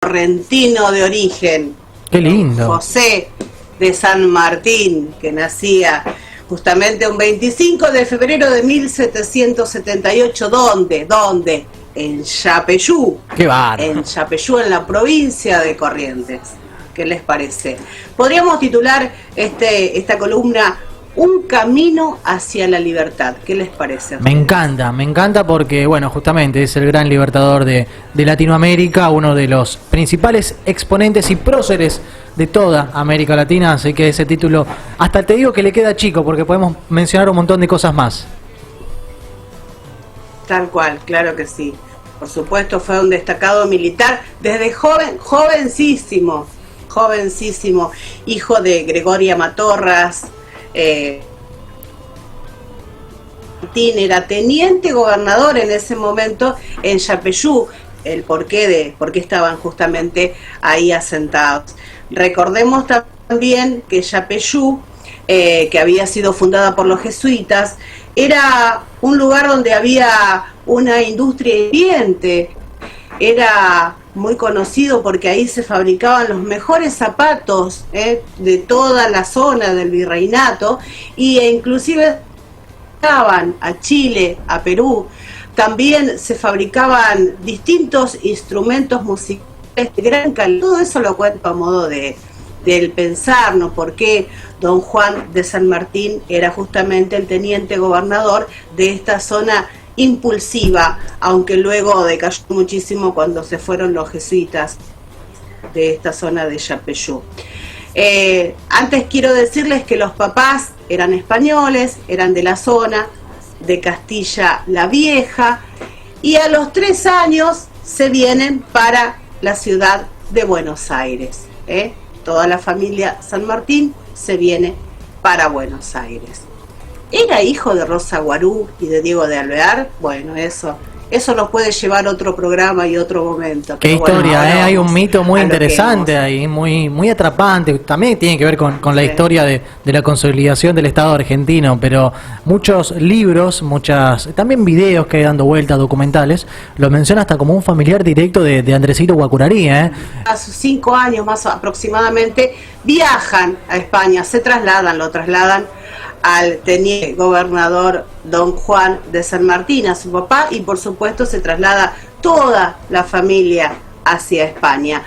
correntino de origen. Qué lindo. José de San Martín, que nacía justamente un 25 de febrero de 1778. ¿Dónde? En Yapeyú. Qué bárbaro. En Yapeyú, en la provincia de Corrientes. ¿Qué les parece? Podríamos titular esta columna Un camino hacia la libertad. ¿Qué les parece? Me encanta porque, bueno, justamente es el gran libertador de Latinoamérica, uno de los principales exponentes y próceres de toda América Latina, así que ese título, hasta te digo que le queda chico, porque podemos mencionar un montón de cosas más. Tal cual, claro que sí. Por supuesto, fue un destacado militar desde jovencísimo, hijo de Gregoria Matorras. Era teniente gobernador en ese momento en Yapeyú, el por qué estaban justamente ahí asentados. Recordemos también que Yapeyú, que había sido fundada por los jesuitas, era un lugar donde había una industria hiriente. Era muy conocido porque ahí se fabricaban los mejores zapatos de toda la zona del virreinato, e inclusive estaban a Chile, a Perú. También se fabricaban distintos instrumentos musicales de gran calidad. Todo eso lo cuento a modo del pensar, ¿no? Porque don Juan de San Martín era justamente el teniente gobernador de esta zona impulsiva, aunque luego decayó muchísimo cuando se fueron los jesuitas de esta zona de Yapeyú. Antes quiero decirles que los papás eran españoles, eran de la zona de Castilla la Vieja, y a los 3 años se vienen para la ciudad de Buenos Aires. Toda la familia San Martín se viene para Buenos Aires. ¿Era hijo de Rosa Guarú y de Diego de Alvear? Bueno, eso nos puede llevar a otro programa y otro momento. Qué historia, hay un mito muy interesante ahí, muy atrapante. También tiene que ver con la historia de la consolidación del Estado argentino, pero muchos libros, también videos que hay dando vueltas, documentales, lo menciona hasta como un familiar directo de Andresito Guacurarí. A sus 5 años más aproximadamente viajan a España, lo trasladan al teniente gobernador don Juan de San Martín, a su papá, y por supuesto se traslada toda la familia hacia España.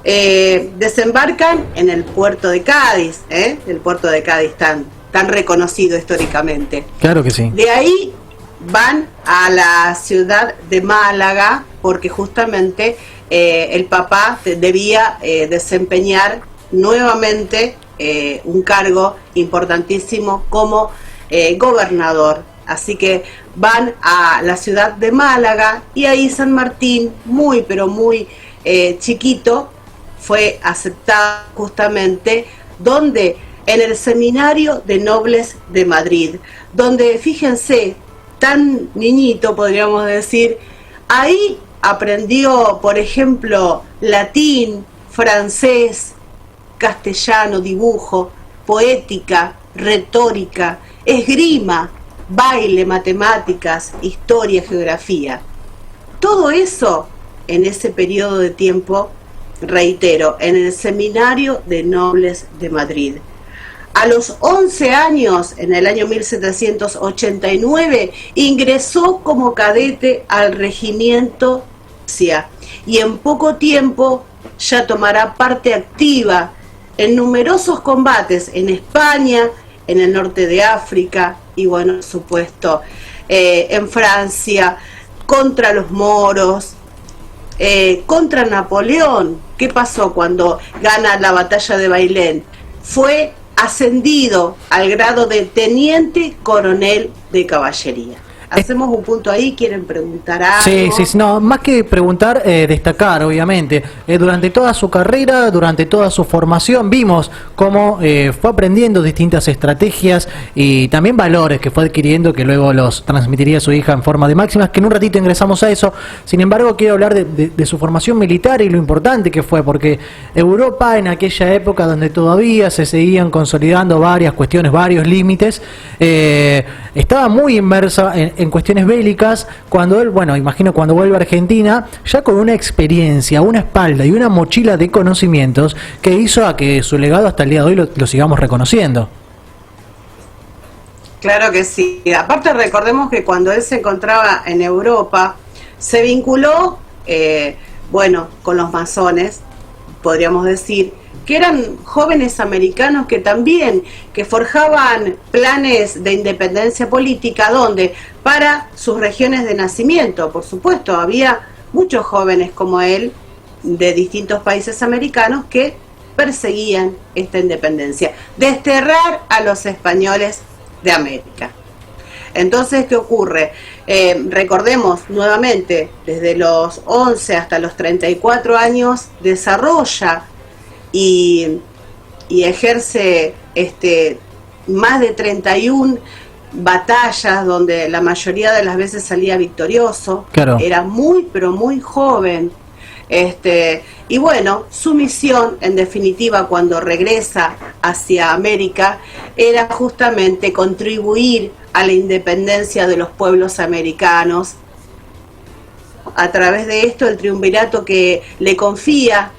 Desembarcan en el puerto de Cádiz, el puerto de Cádiz tan reconocido históricamente. Claro que sí. De ahí van a la ciudad de Málaga, porque justamente el papá debía desempeñar nuevamente un cargo importantísimo como gobernador. Así que van a la ciudad de Málaga, y ahí San Martín, muy chiquito, fue aceptado justamente donde en el Seminario de Nobles de Madrid, donde, fíjense, tan niñito podríamos decir, ahí aprendió, por ejemplo, latín, francés, castellano, dibujo, poética, retórica, esgrima, baile, matemáticas, historia, geografía. Todo eso en ese periodo de tiempo, reitero, en el Seminario de Nobles de Madrid. A los 11 años, en el año 1789, ingresó como cadete al regimiento y en poco tiempo ya tomará parte activa en numerosos combates en España, en el norte de África y, bueno, por supuesto, en Francia, contra los moros, contra Napoleón. ¿Qué pasó cuando gana la batalla de Bailén? Fue ascendido al grado de teniente coronel de caballería. Hacemos un punto ahí, ¿quieren preguntar algo? Sí, no, más que preguntar, destacar, obviamente. Durante toda su carrera, durante toda su formación, vimos cómo fue aprendiendo distintas estrategias y también valores que fue adquiriendo, que luego los transmitiría a su hija en forma de máximas, que en un ratito ingresamos a eso. Sin embargo, quiero hablar de su formación militar y lo importante que fue, porque Europa, en aquella época donde todavía se seguían consolidando varias cuestiones, varios límites, estaba muy inmersa en en cuestiones bélicas, cuando él, bueno, imagino cuando vuelve a Argentina, ya con una experiencia, una espalda y una mochila de conocimientos que hizo a que su legado hasta el día de hoy lo sigamos reconociendo. Claro que sí. Aparte recordemos que cuando él se encontraba en Europa, se vinculó, bueno, con los masones, podríamos decir, que eran jóvenes americanos que también, que forjaban planes de independencia política, donde para sus regiones de nacimiento, por supuesto, había muchos jóvenes como él, de distintos países americanos, que perseguían esta independencia, desterrar a los españoles de América. Entonces, ¿qué ocurre? Recordemos nuevamente, desde los 11 hasta los 34 años, desarrolla y ejerce más de 31 batallas, donde la mayoría de las veces salía victorioso. Claro. Era muy, pero muy joven. Y bueno, su misión, en definitiva, cuando regresa hacia América, era justamente contribuir a la independencia de los pueblos americanos. A través de esto, el triunvirato que le confía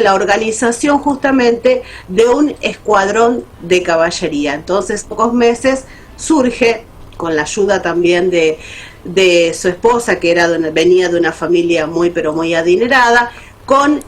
la organización justamente de un escuadrón de caballería. Entonces, pocos meses surge, con la ayuda también de su esposa, que venía de una familia muy pero muy adinerada, con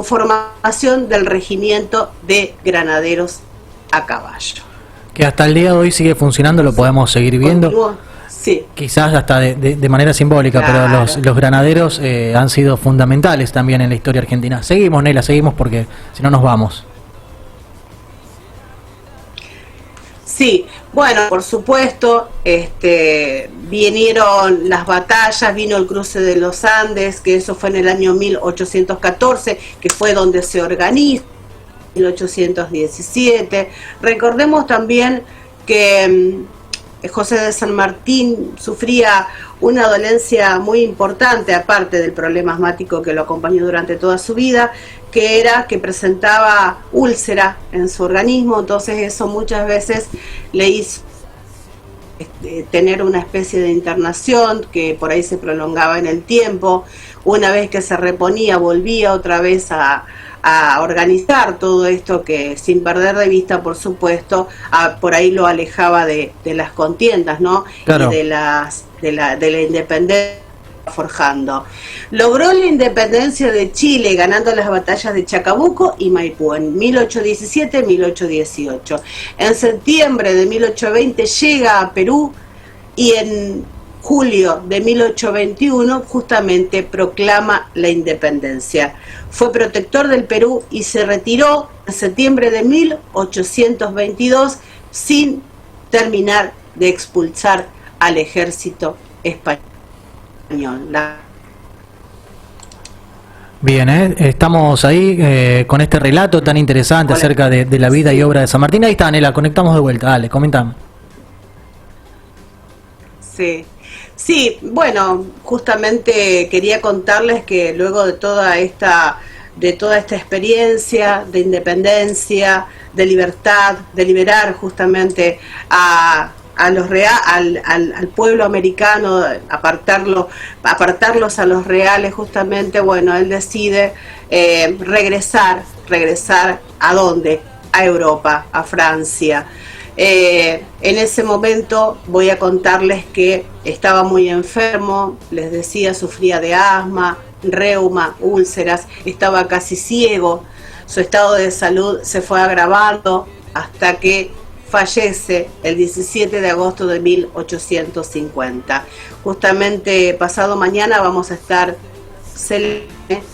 formación del regimiento de granaderos a caballo. Que hasta el día de hoy sigue funcionando, lo podemos seguir viendo. Continuó, sí. Quizás hasta de manera simbólica, Claro. pero los granaderos han sido fundamentales también en la historia argentina. Seguimos, Nela, seguimos porque si no nos vamos. Sí, bueno, por supuesto, vinieron las batallas, vino el cruce de los Andes, que eso fue en el año 1814, que fue donde se organiza, 1817. Recordemos también que José de San Martín sufría una dolencia muy importante, aparte del problema asmático que lo acompañó durante toda su vida, que era que presentaba úlcera en su organismo. Entonces eso muchas veces le hizo tener una especie de internación que por ahí se prolongaba en el tiempo. Una vez que se reponía, volvía otra vez a organizar todo esto, que sin perder de vista, por supuesto, por ahí lo alejaba de las contiendas, ¿no? Claro. Y de la independencia forjando. Logró la independencia de Chile ganando las batallas de Chacabuco y Maipú en 1817-1818. En septiembre de 1820 llega a Perú y en julio de 1821 justamente proclama la independencia. Fue protector del Perú y se retiró en septiembre de 1822 sin terminar de expulsar al ejército español. Bien, estamos ahí con este relato tan interesante acerca de la vida y obra de San Martín. Ahí está, Nela, conectamos de vuelta, dale, comentame. Sí, bueno, justamente quería contarles que luego de toda esta experiencia de independencia, de libertad, de liberar justamente al pueblo americano, apartarlos a los reales, justamente, bueno, él decide regresar ¿a dónde? A Europa, a Francia. En ese momento voy a contarles que estaba muy enfermo, les decía, sufría de asma, reuma, úlceras, estaba casi ciego, su estado de salud se fue agravando hasta que fallece el 17 de agosto de 1850. Justamente pasado mañana vamos a estar celebrando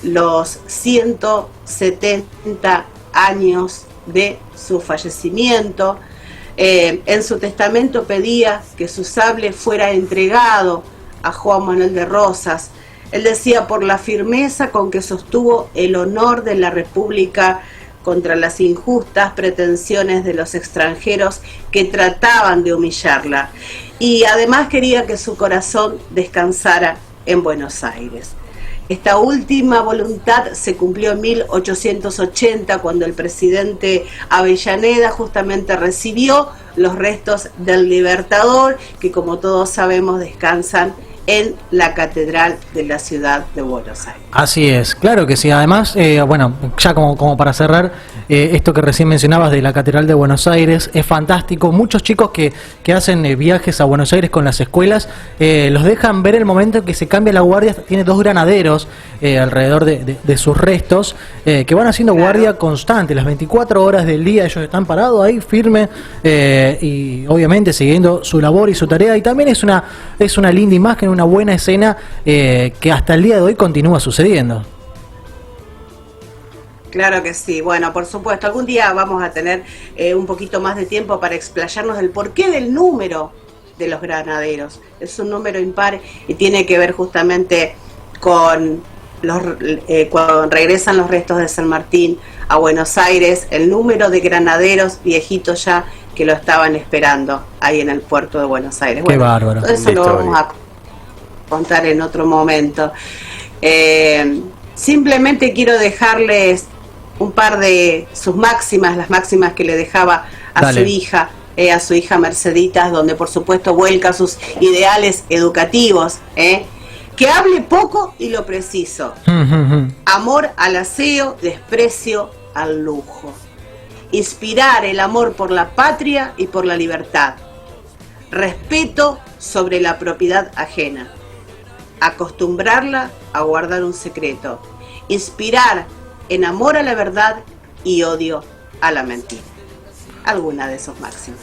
los 170 años de su fallecimiento. En su testamento pedía que su sable fuera entregado a Juan Manuel de Rosas. Él decía: por la firmeza con que sostuvo el honor de la República contra las injustas pretensiones de los extranjeros que trataban de humillarla. Y además quería que su corazón descansara en Buenos Aires. Esta última voluntad se cumplió en 1880, cuando el presidente Avellaneda justamente recibió los restos del Libertador, que como todos sabemos descansan en la Catedral de la ciudad de Buenos Aires. Así es, claro que sí. Además, bueno, ya como para cerrar, esto que recién mencionabas de la Catedral de Buenos Aires es fantástico. Muchos chicos que hacen viajes a Buenos Aires con las escuelas los dejan ver el momento en que se cambia la guardia. Tiene 2 granaderos alrededor de sus restos que van haciendo guardia constante, las 24 horas del día. Ellos están parados ahí firmes y obviamente siguiendo su labor y su tarea. Y también es una linda imagen, una buena escena que hasta el día de hoy continúa sucediendo. Claro que sí. Bueno, por supuesto, algún día vamos a tener un poquito más de tiempo para explayarnos del porqué del número de los granaderos. Es un número impar y tiene que ver justamente con cuando regresan los restos de San Martín a Buenos Aires, el número de granaderos viejitos ya que lo estaban esperando ahí en el puerto de Buenos Aires. Qué bárbaro. Todo eso lo vamos a contar en otro momento. Simplemente quiero dejarles un par de sus máximas, las máximas que le dejaba a su hija Merceditas, donde por supuesto vuelca sus ideales educativos, que hable poco y lo preciso, amor al aseo, desprecio al lujo, inspirar el amor por la patria y por la libertad, respeto sobre la propiedad ajena, acostumbrarla a guardar un secreto, inspirar en amor a la verdad y odio a la mentira. Alguna de esos máximos.